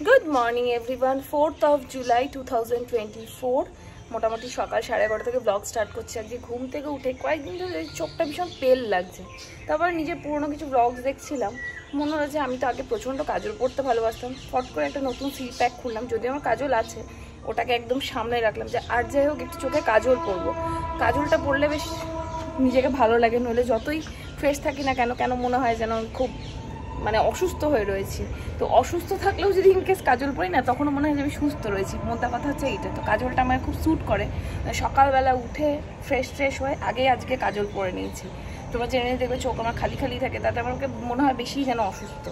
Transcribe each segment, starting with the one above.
Good morning everyone. 4th of July 2024 মোটামুটি সকাল 11:30 থেকে ব্লগ স্টার্ট করছি। আজকে ঘুম থেকে উঠে কয়েকদিন ধরে চোখটা ভীষণ পেল লাগছে। তারপর নিজের পুরোনো কিছু ব্লগস দেখছিলাম, মনে হলো যে আমি তো আগে প্রচণ্ড কাজল পরতে ভালোবাসতাম। ফট করে একটা নতুন সি প্যাক খুললাম, যদি আমার কাজল আছে ওটাকে একদম সামনে রাখলাম যে আর যাই হোক একটু চোখে কাজল পরবো। কাজলটা পরলে বেশ নিজেকে ভালো লাগে, নইলে যতই ফ্রেশ থাকি না কেন কেন মনে হয় যেন খুব মানে অসুস্থ হয়ে রয়েছি। তো অসুস্থ থাকলেও যদি ইনকেস কাজল পরি না তখনও মনে হয় যে আমি সুস্থ রয়েছি। মোদ্দা কথা হচ্ছে এইটা। তো কাজলটা আমার খুব স্যুট করে। সকালবেলা উঠে ফ্রেশ হয়ে আজকে কাজল পরে নিয়েছি। তোমরা জেনে দেখবে চোখ আমার খালি খালি থাকে, তাতে আমাকে মনে হয় বেশি যেন অসুস্থ।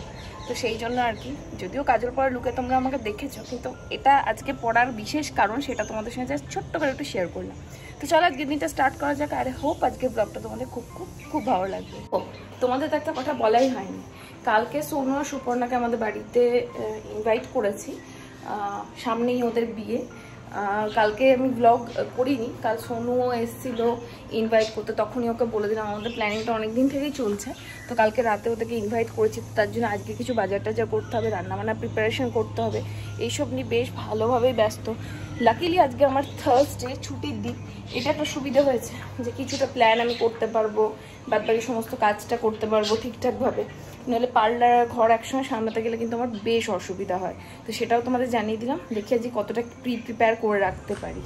তো সেই জন্য আর কি, যদিও কাজল পরার লুকে তোমরা আমাকে দেখেছো, কিন্তু এটা আজকে পড়ার বিশেষ কারণ, সেটা তোমাদের সঙ্গে জাস্ট ছোট্ট করে একটু শেয়ার করলাম। তো চলো আজকে দিনটা স্টার্ট করা যাক। আর হোপ আজকে ব্লগটা তোমাদের খুব খুব খুব ভালো লাগবে। ও তোমাদের তো একটা কথা বলাই হয়নি, কালকে সোনু আর সুপর্ণাকে আমাদের বাড়িতে ইনভাইট করেছি। সামনেই ওদের বিয়ে। কালকে আমি ব্লগ করিনি, কাল সোনুও এসেছিল ইনভাইট করতে, তখনই ওকে বলে দিলাম। আমাদের প্ল্যানিংটা অনেক দিন থেকেই চলছে। তো কালকে রাতে ওদেরকে ইনভাইট করেছি, তার জন্য আজকে কিছু বাজার টাজার করতে হবে, রান্নাবান্না প্রিপারেশন করতে হবে, এইসব নিয়ে বেশ ভালোভাবেই ব্যস্ত। লাকিলি আজকে আমার থার্সডে ছুটির দিন, এটা একটা সুবিধা হয়েছে যে কিছুটা প্ল্যান আমি করতে পারবো, বাদবাকি সমস্ত কাজটা করতে পারবো ঠিকঠাকভাবে। নাহলে পার্লার ঘর একসঙ্গে সামলাতে গেলে কিন্তু আমার বেশ অসুবিধা হয়। তো সেটাও তোমাদের জানিয়ে দিলাম, দেখি আজকে কতটা প্রিপেয়ার করে রাখতে পারি।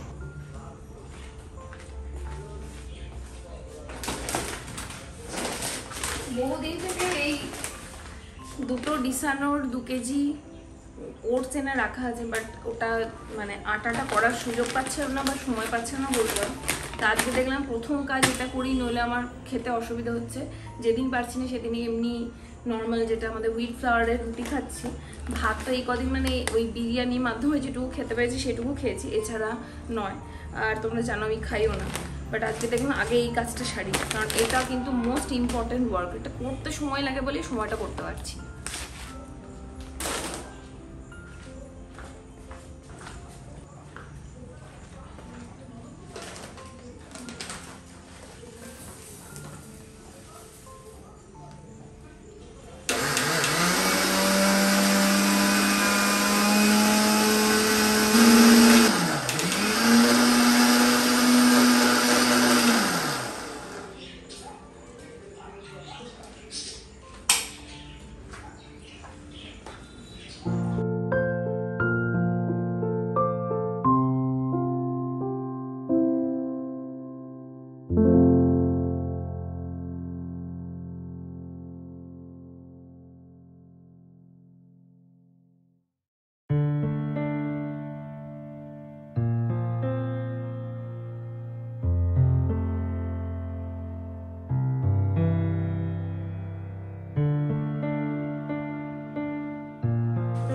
বহুদিন থেকে এই দুটো ডিসানোর 2 কেজি ওটস এনে রাখা আছে, বাট ওটা মানে আটাটা করার সুযোগ পাচ্ছে না বা সময় পাচ্ছে না বলতে। তা আজকে দেখলাম প্রথম কাজ এটা করি, নইলে আমার খেতে অসুবিধা হচ্ছে। যেদিন পারছি না সেদিনই এমনি নর্মাল যেটা আমাদের হুইট ফ্লাওয়ারের রুটি খাচ্ছি। ভাতটা এই কদিন মানে ওই বিরিয়ানির মাধ্যমে যেটুকু খেতে পেরেছি সেটুকু খেয়েছি, এছাড়া নয়। আর তোমরা জানো আমি খাইও না, বাট আজকে দেখলাম আগে এই কাজটা সারি, কারণ এটা কিন্তু মোস্ট ইম্পর্টেন্ট ওয়ার্ক। এটা করতে সময় লাগে বলেই সময়টা করতে পারছি।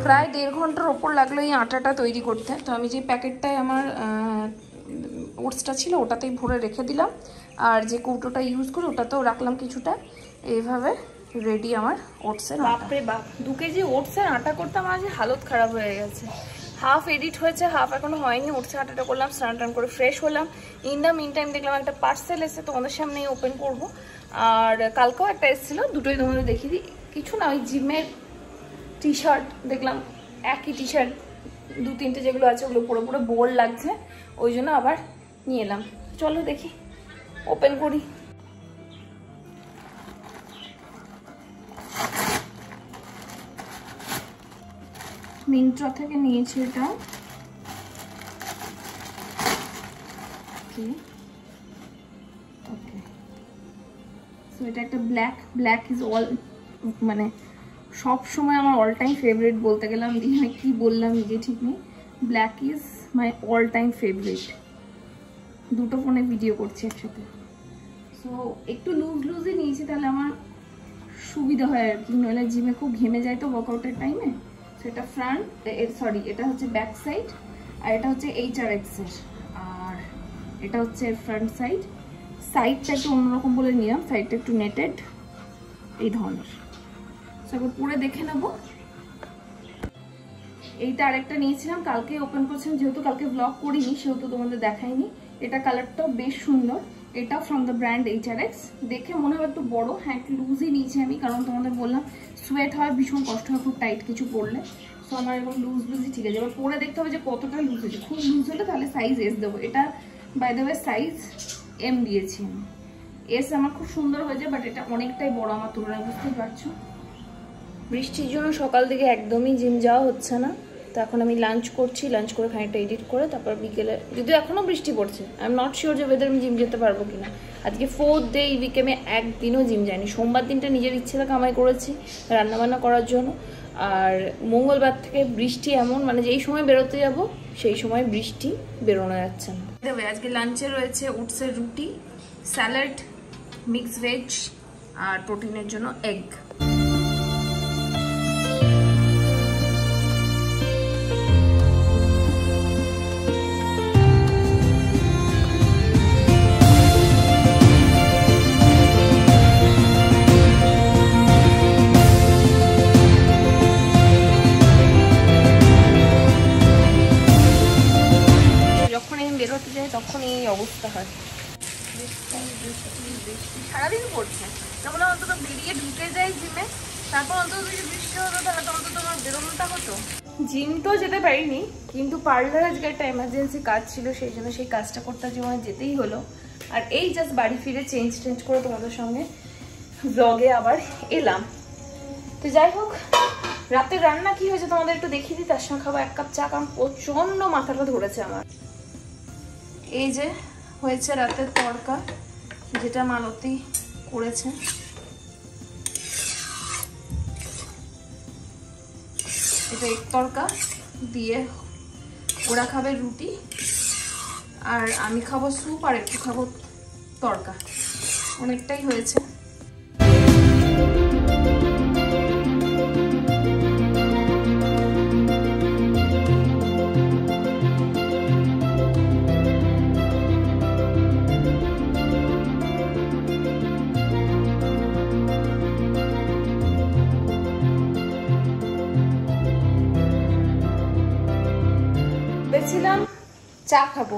প্রায় 1.5 ঘন্টার ওপর লাগলো এই আটাটা তৈরি করতে। তো আমি যে প্যাকেটটায় আমার ওটসটা ছিল ওটাতেই ভরে রেখে দিলাম, আর যে কৌটোটা ইউজ করি ওটাতেও রাখলাম কিছুটা। এইভাবে রেডি আমার ওটসের। বাপরে বাপ, 2 কেজি ওটসের আটা করতে আমার আজ হালত খারাপ হয়ে গেছে। হাফ এডিট হয়েছে, হাফ এখনো হয়নি। ওটসের আটাটা করলাম, স্নান টান করে ফ্রেশ হলাম। ইন দ্য মিন টাইম দেখলাম একটা পার্সেল এসে, তোমাদের সামনেই ওপেন করব। আর কালকেও একটা এসেছিলো, দুটোই তোমাদের দেখিয়ে দিই। কিছু না, ওই জিমের টি শার্ট দেখলাম, একই টি শার্ট 2-3টে যেগুলো আছে ওগুলো পুরো পুরো বোর লাগছে, ওই জন্য আবার নিয়ে এলাম। চলো দেখি, ওপেন করি। মিন্ত্রা থেকে নিয়েছি এটা। ওকে, সো এটা একটা ব্ল্যাক ইজ অল, মানে সব সময় আমার অল টাইম ফেভারিট বলতে গেলাম, আমি কি বললাম নিজে ঠিক নেই। Black is my all time favourite. দুটো ফোনে ভিডিও করছি একসাথে, সো একটু লুজই নিয়েছি, তাহলে আমার সুবিধা হয় আর কি। নইলে জিমে খুব ঘেমে যায় তো ওয়ার্কআউটের টাইমে। সো এটা ফ্রন্ট, সরি এটা হচ্ছে ব্যাক সাইড, আর এটা হচ্ছে HRX এর, আর এটা হচ্ছে ফ্রন্ট সাইড। সাইডটা একটু অন্যরকম বলে নিলাম, সাইডটা একটু নেটেড এই ধরনের। সব পুরো দেখে নেব। এইটা আরেকটা নিয়েছিলাম, কালকে ওপেন করছিলাম, যেহেতু কালকে ব্লগ করিনি সেহেতু তোমাদের দেখাইনি। এটা কালারটাও বেশ সুন্দর, এটা ফ্রম দ্য ব্র্যান্ড HRX। দেখে মনে হয় একটু বড়, হ্যাঁ একটু লুজই নিয়েছি আমি, কারণ তোমাদের বললাম সোয়েট হয়, ভীষণ কষ্ট হয় খুব টাইট কিছু পরলে। সো আমার এখন লুজ লুজই ঠিক আছে। এবার পরে দেখতে হবে যে কতটা লুজ হয়েছে। খুব লুজ হলে তাহলে সাইজ এস দেবো। এটা by the way size M দিয়েছি আমি। এস আমার খুব সুন্দর হয়েছে, বাট এটা অনেকটাই বড় আমার তুলনায়, বুঝতেই পারছো। বৃষ্টির জন্য সকাল থেকে একদমই জিম যাওয়া হচ্ছে না। তো এখন আমি লাঞ্চ করছি, লাঞ্চ করে খানিকটা এডিট করে তারপর বিকেলে, যদিও এখনও বৃষ্টি পড়ছে, আই এম নট শিওর যে ওয়েদার আমি জিম যেতে পারবো কিনা। আজকে 4th ডে এই উইকে আমি একদিনও জিম যাইনি। সোমবার দিনটা নিজের ইচ্ছেটা কামাই করেছি রান্নাবান্না করার জন্য, আর মঙ্গলবার থেকে বৃষ্টি এমন, মানে যেই সময় বেরোতে যাব সেই সময় বৃষ্টি বেরোনো যাচ্ছে না। দেখবে আজকে লাঞ্চে রয়েছে ওটসের রুটি, স্যালাড, মিক্স ভেজ আর প্রোটিনের জন্য এগ। তখন এই অবস্থা হয়, সারাদিন পড়ছে। তখন অন্তত বেরিয়ে ঢুকে যাই জিমে, তারপর অন্তত যদি বৃষ্টি হতো তাহলে তো অন্তত আমার বেরোনোটা হতো। জিম তো যেতে পারিনি, কিন্তু পার্লার আজকে একটা এমার্জেন্সি কাজ ছিল, সেই জন্য সেই কাজটা করতে জীবনে যেতেই হলো। আর এই জাস্ট বাড়ি ফিরে চেঞ্জ করে তোমাদের সঙ্গে ব্লগে আবার এলাম। তো যাই হোক, রাতের রান্না কি হয়েছে তোমাদের একটু দেখিয়ে দিই, তার সঙ্গে খাবো 1 কাপ চা, কারণ প্রচন্ড মাথাটা ধরেছে আমার। এই যে হয়েছে রাতের তড়কা, যেটা মালতী করেছে। এটা এক তড়কা দিয়ে ওরা খাবে রুটি, আর আমি খাবো স্যুপ, আর একটু খাবো তড়কা। অনেকটাই হয়েছে। চা খাবো,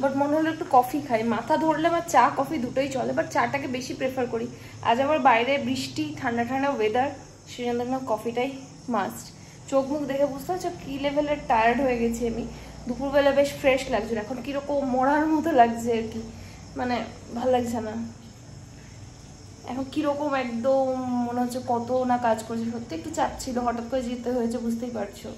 বাট মনে হলো একটু কফি খাই। মাথা ধরলে আমার চা কফি দুটোই চলে, বাট চাটাকে বেশি প্রেফার করি। আজ আবার বাইরে বৃষ্টি, ঠান্ডা ঠান্ডা ওয়েদার, সেই জন্য দেখলাম কফিটাই মাস্ট। চোখ মুখ দেখে বুঝতে পারছো কি লেভেলের টায়ার্ড হয়ে গেছি আমি। দুপুরবেলা বেশ ফ্রেশ লাগছিল, এখন কিরকম মরার মতো লাগছে আর কি, মানে ভালো লাগছে না এখন। কিরকম একদম মনে হচ্ছে কত না কাজ করছে। সত্যি একটু চাপ ছিল, হঠাৎ করে যেতে হয়েছে, বুঝতেই পারছো।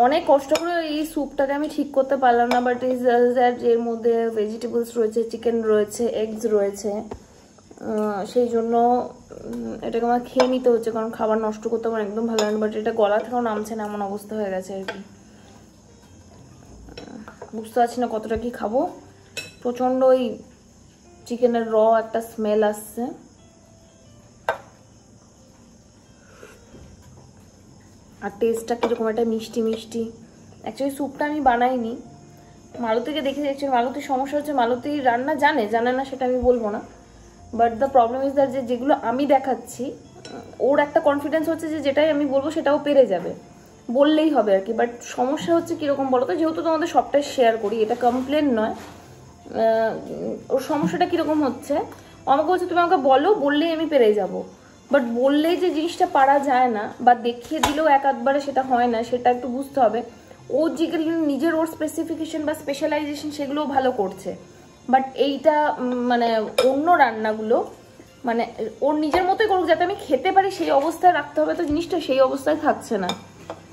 অনেক কষ্ট করে এই স্যুপটাকে আমি ঠিক করতে পারলাম না, বাট ইজ দ্যাট এর মধ্যে ভেজিটেবলস রয়েছে, চিকেন রয়েছে, এগস রয়েছে, সেই জন্য এটাকে আমার খেয়ে নিতে হচ্ছে, কারণ খাবার নষ্ট করতে আমার একদম ভালো লাগে না। বাট এটা গলা থেকেও নামছে না, এমন অবস্থা হয়ে গেছে আর কি। বুঝতে পারছি না কতটা কি খাবো। প্রচণ্ড ওই চিকেনের র একটা স্মেল আসছে। আর টেস্টটা কীরকম একটা মিষ্টি মিষ্টি। অ্যাকচুয়ালি স্যুপটা আমি বানাইনি, মালতীকে দেখে দেখছি। মালতীর সমস্যা হচ্ছে, মালতী রান্না জানে না সেটা আমি বলবো না, but the problem is that যেগুলো আমি দেখাচ্ছি ওর একটা কনফিডেন্স হচ্ছে যে যেটাই আমি বলবো সেটাও পেরে যাবে, বললেই হবে আর কি। বাট সমস্যা হচ্ছে কীরকম বলো তো, যেহেতু তোমাদের সবটাই শেয়ার করি, এটা কমপ্লেন নয়, ওর সমস্যাটা কীরকম হচ্ছে, আমাকে বলছে তুমি আমাকে বলো, বললেই আমি পেরে যাবো। বাট বললেই যে জিনিসটা পারা যায় না, বা দেখিয়ে দিলেও এক আধবারে সেটা হয় না, সেটা একটু বুঝতে হবে। ও যেগুলো নিজের ওর স্পেসিফিকেশন বা স্পেশালাইজেশন সেগুলোও ভালো করছে, বাট এইটা মানে অন্য রান্নাগুলো মানে ওর নিজের মতোই করুক, যাতে আমি খেতে পারি সেই অবস্থায় রাখতে হবে, তো জিনিসটা সেই অবস্থায় থাকছে না।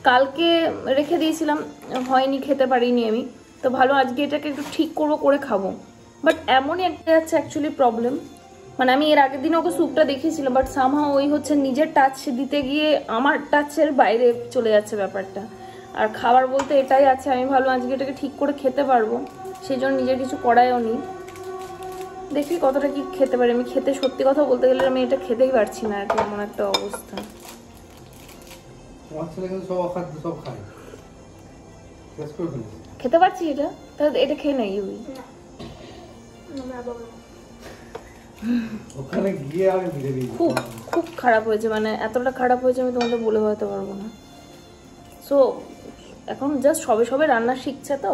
কালকে রেখে দিয়েছিলাম, হয়নি, খেতে পারিনি আমি, তো ভালো আজকে এটাকে একটু ঠিক করবো, করে খাবো। বাট এমনই একটা যাচ্ছে অ্যাকচুয়ালি প্রবলেম, মানে আমি এর আগের দিন ওকে স্যুপটা দেখিয়েছিলাম, বাট সামহাও ওই হচ্ছে নিজের টাচ দিতে গিয়ে আমার টাচের বাইরে চলে যাচ্ছে ব্যাপারটা। আর খাবার বলতে এটাই আছে, আমি ভালো আজকে এটাকে ঠিক করে খেতে পারবো, সেই জন্য নিজের কিছু করায়ও নি। দেখি কতটা কি খেতে পারি আমি। খেতে সত্যি কথা বলতে গেলে আমি এটা খেতেই পারছি না আর কি, এমন একটা অবস্থা। খেতে পারছি এটা, তাহলে এটা খেয়ে নাই ওই খুব খুব খারাপ হয়েছে, মানে এতটা খারাপ হয়েছে আমি তোমাদের বলে হতে পারবো না। সো এখন জাস্ট সবে সবে রান্না শিখছে, তো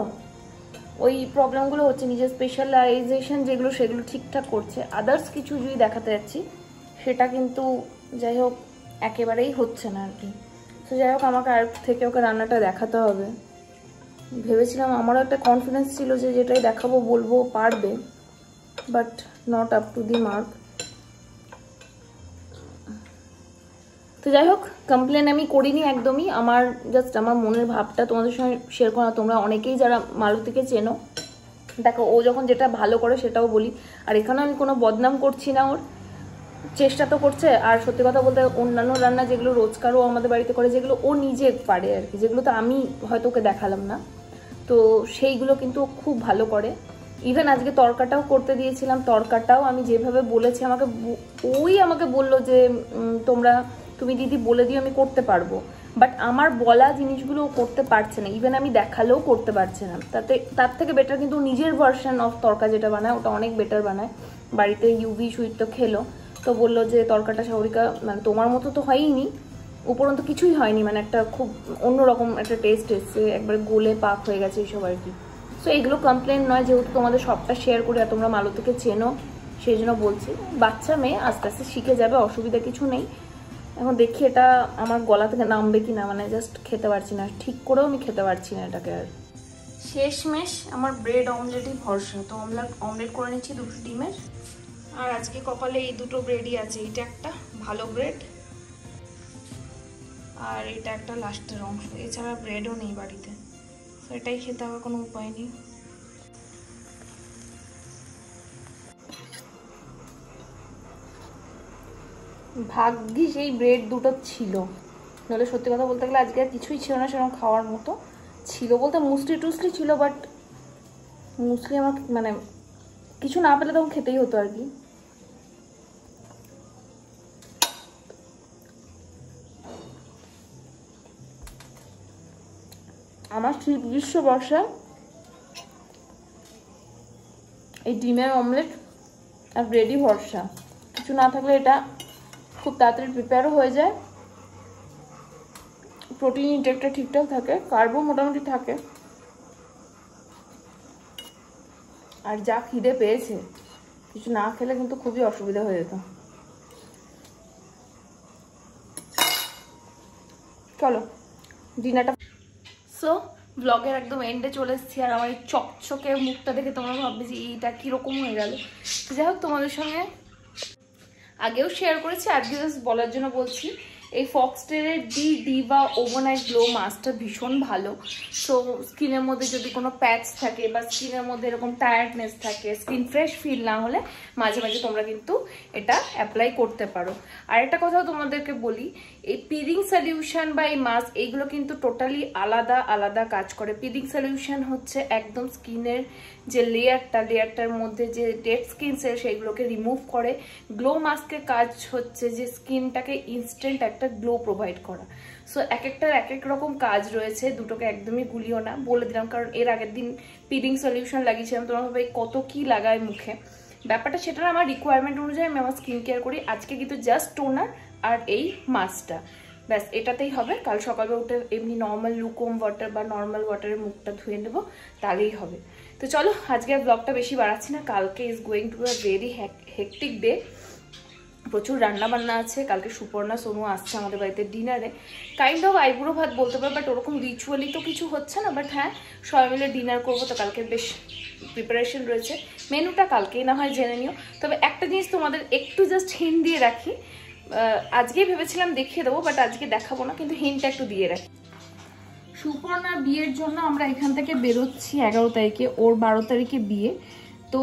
ওই প্রবলেমগুলো হচ্ছে। নিজের স্পেশালাইজেশন যেগুলো সেগুলো ঠিকঠাক করছে, আদার্স কিছু যদি দেখাতে যাচ্ছি সেটা কিন্তু যাই হোক একেবারেই হচ্ছে না আর কি। তো যাই হোক আমাকে আর থেকে ওকে রান্নাটা দেখাতে হবে। ভেবেছিলাম, আমারও একটা কনফিডেন্স ছিল যে যেটাই দেখাবো বলবো পারবে, but not up to the mark. তো যাই হোক কমপ্লেন আমি করিনি একদমই, আমার জাস্ট আমার মনের ভাবটা তোমাদের সঙ্গে শেয়ার করা। তোমরা অনেকেই যারা মালতীকে চেনো, দেখো ও যখন যেটা ভালো করে সেটাও বলি, আর এখানে আমি কোনো বদনাম করছি না, ওর চেষ্টা তো করছে। আর সত্যি কথা বলতে অন্যান্য রান্না যেগুলো রোজকারও আমাদের বাড়িতে করে, যেগুলো ও নিজে পারে আর কি, যেগুলো তো আমি হয়তো ওকে দেখালাম না, তো সেইগুলো কিন্তু খুব ভালো করে। ইভেন আজকে তরকাটাও করতে দিয়েছিলাম, তরকাটাও আমি যেভাবে বলেছি আমাকে বললো যে তুমি দিদি বলে দিও, আমি করতে পারবো। বাট আমার বলা জিনিসগুলো ও করতে পারছে না, ইভেন আমি দেখালেও করতে পারছে না। তার থেকে বেটার কিন্তু নিজের ভার্সন অফ তরকা যেটা বানায় ওটা অনেক বেটার বানায়। বাড়িতে ইউভি সুইট তো খেলো, তো বললো যে তরকাটা সাগরিকা মানে তোমার মতো তো হয়নি, উপরন্ত কিছুই হয়নি, মানে একটা খুব অন্যরকম একটা টেস্ট এসছে, একবার গোলে পাক হয়ে গেছে এইসব আর কি। সো এগুলো কমপ্লেন নয়, যেহেতু তোমাদের সবটা শেয়ার করে আর তোমরা মালতীকে চেনো সেই জন্য বলছি। বাচ্চা মেয়ে আস্তে আস্তে শিখে যাবে, অসুবিধা কিছু নেই। এখন দেখি এটা আমার গলা থেকে নামবে কি না, মানে জাস্ট খেতে পারছি না, ঠিক করেও আমি খেতে পারছি না এটাকে। আর শেষমেশ আমার ব্রেড অমলেটই ভরসা, তো অমলেট করে নিচ্ছি 2টো ডিমের। আর আজকে কপালে এই 2টো ব্রেডই আছে, এইটা একটা ভালো ব্রেড আর এটা একটা লাস্টের অংশ, এছাড়া ব্রেডও নেই বাড়িতে, তো এটাই খেতে হবে, কোনো উপায় নেই। ভাগ্যিস এই ব্রেড 2টো ছিল, নাহলে সত্যি কথা বলতে গেলে আজকে আর কিছুই ছিল না সেরকম খাওয়ার মতো। ছিল বলতে মুসলি টুসলি ছিল, বাট মুসলি আমার মানে কিছু না পেলে তখন খেতেই হতো আর কি। আমার শীত গ্রীষ্ম বর্ষা এই ডিমের অমলেট আর ব্রেডই ভরসা, কিছু না থাকলে এটা খুব তাড়াতাড়ি প্রিপেয়ারও হয়ে যায়, প্রোটিন ইনটেকটা ঠিকঠাক থাকে, কার্বও মোটামুটি থাকে, আর যা খিদে পেয়েছে কিছু না খেলে কিন্তু খুবই অসুবিধা হয়ে যেত। চলো ডিনারটা। সো ব্লগের একদম এন্ডে চলে এসেছি, আর আমার এই চকচকে মুখটা দেখে তোমরা ভাববে যে এইটা কীরকম হয়ে গেল। তো যাই হোক তোমাদের সঙ্গে আগেও শেয়ার করেছি, আজকে জাস্ট বলার জন্য বলছি, এই ফক্সটেলের ডিভা ওভারনাইট গ্লো মাস্কটা ভীষণ ভালো। সো স্কিনের মধ্যে যদি কোনো প্যাচ থাকে বা স্কিনের মধ্যে এরকম টায়ার্ডনেস থাকে, স্কিন ফ্রেশ ফিল না হলে মাঝে মাঝে তোমরা কিন্তু এটা অ্যাপ্লাই করতে পারো। আর একটা কথা তোমাদেরকে বলি, এই পিলিং সলিউশন বা এই মাস্ক এইগুলো কিন্তু টোটালি আলাদা আলাদা কাজ করে। পিলিং সলিউশন হচ্ছে একদম স্কিনের যে লেয়ারটার মধ্যে যে ডেড স্কিন সেল সেইগুলোকে রিমুভ করে। গ্লো মাস্কের কাজ হচ্ছে যে স্কিনটাকে ইনস্ট্যান্ট একটা গ্লো প্রোভাইড করা। সো এক একটার এক এক রকম কাজ রয়েছে, দুটোকে একদমই গুলিও না, বলে দিলাম। কারণ এর আগের দিন পিলিং সলিউশন লাগিয়েছিলাম, তোমার ভাবে কত কি লাগায় মুখে, ব্যাপারটা সেটা না, আমার রিকোয়ারমেন্ট অনুযায়ী আমি আমার স্কিন কেয়ার করি। আজকে কিন্তু জাস্ট টোনার আর এই মাস্কটা, ব্যাস এটাতেই হবে। কাল সকালে উঠে এমনি নর্মাল লুকোম ওয়াটার বা নর্মাল ওয়াটারের মুখটা ধুয়ে নেবো, তাহলেই হবে। তো চলো আজকে ব্লগটা বেশি বাড়াচ্ছি না, কালকে is going to a very hectic day, প্রচুর রান্না বান্না আছে। কালকে সুপর্ণা সোনু আসছে আমাদের বাড়িতে ডিনারে, কাইন্ড অফ আইবুড়ো ভাত বলতে পারো, বাট ওরকম রিচুয়ালি তো কিছু হচ্ছে না, বাট হ্যাঁ সবাই মিলে ডিনার করবো, তো কালকে বেশ প্রিপারেশন রয়েছে। মেনুটা কালকেই না হয় জেনে নিও। তবে একটা জিনিস তোমাদের একটু জাস্ট হিন্ট দিয়ে রাখি, আজকেই ভেবেছিলাম দেখিয়ে দেবো, বাট আজকে দেখাবো না, কিন্তু হিন্টটা একটু দিয়ে রাখি। সুপর্ণার বিয়ের জন্য আমরা এখান থেকে বেরোচ্ছি 11 তারিখে, ওর 12 তারিখে বিয়ে। তো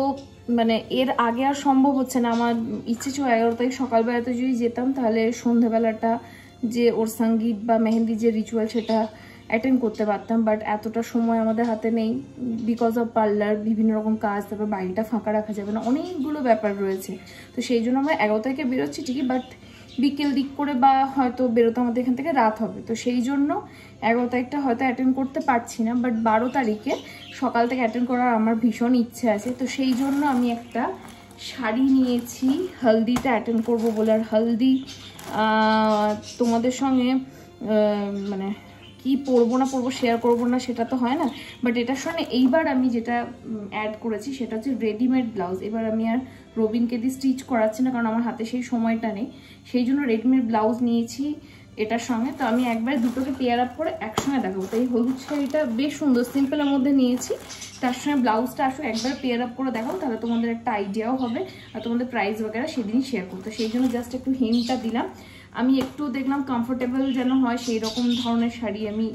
মানে এর আগে আর সম্ভব হচ্ছে না, আমার ইচ্ছে ছিল 11 তারিখ সকালবেলাতে যদি যেতাম তাহলে সন্ধ্যেবেলাটা যে ওর সঙ্গীত বা মেহেন্দি যে রিচুয়াল সেটা অ্যাটেন্ড করতে পারতাম, বাট এতটা সময় আমাদের হাতে নেই বিকজ অফ পার্লার, বিভিন্ন রকম কাজ, তারপর বাড়িটা ফাঁকা রাখা যাবে না, অনেকগুলো ব্যাপার রয়েছে। তো সেই জন্য আমরা 11 তারিখে বেরোচ্ছি ঠিকই, বাট বিকেল দিক করে বা হয়তো বেরোতে আমাদের এখান থেকে রাত হবে। তো সেই জন্য 11 তারিখটা হয়তো অ্যাটেন্ড করতে পারছি না, বাট 12 তারিখে সকাল থেকে অ্যাটেন্ড করার আমার ভীষণ ইচ্ছে আছে। তো সেই জন্য আমি একটা শাড়ি নিয়েছি হলদিটা অ্যাটেন্ড করবো বলে। আর হলদি তোমাদের সঙ্গে মানে কি পরবো না পরবো, শেয়ার করবো না সেটা তো হয় না। বাট এটার সঙ্গে এইবার আমি যেটা অ্যাড করেছি সেটা হচ্ছে রেডিমেড ব্লাউজ। এবার আমি আর রবিনকে দিয়ে স্টিচ করাচ্ছি না, কারণ আমার হাতে সেই সময়টা নেই, সেই জন্য রেডিমেড ব্লাউজ নিয়েছি এটার সঙ্গে। তো আমি একবার দুটোকে পেয়ার আপ করে একসঙ্গে দেখাবো। তো এই হলুদ শাড়িটা বেশ সুন্দর, সিম্পলের মধ্যে নিয়েছি, তার সঙ্গে ব্লাউজটা আসো একবার পেয়ার আপ করে দেখাবো, তাহলে তোমাদের একটা আইডিয়াও হবে আর তোমাদের প্রাইস বগেরা সেদিনই শেয়ার করতে, সেই জন্য জাস্ট একটু হিন্টটা দিলাম। আমি একটু দেখলাম কমফোর্টেবল যেন হয় সেই রকম ধরনের শাড়ি আমি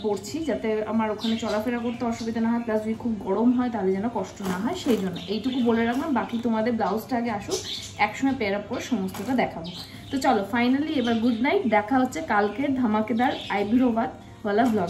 পরছি, যাতে আমার ওখানে চলাফেরা করতে অসুবিধা না হয়, প্লাস যদি খুব গরম হয় তাহলে যেন কষ্ট না হয়, সেই জন্য এইটুকু বলে রাখলাম। বাকি তোমাদের ব্লাউজটা আগে আসুক, একসঙ্গে পেয়ার আপ করে সমস্তটা দেখাবো। তো চলো ফাইনালি এবার গুড নাইট, দেখা হচ্ছে কালকের ধামাকেদার আইব্রো ওয়ালা ব্লগ।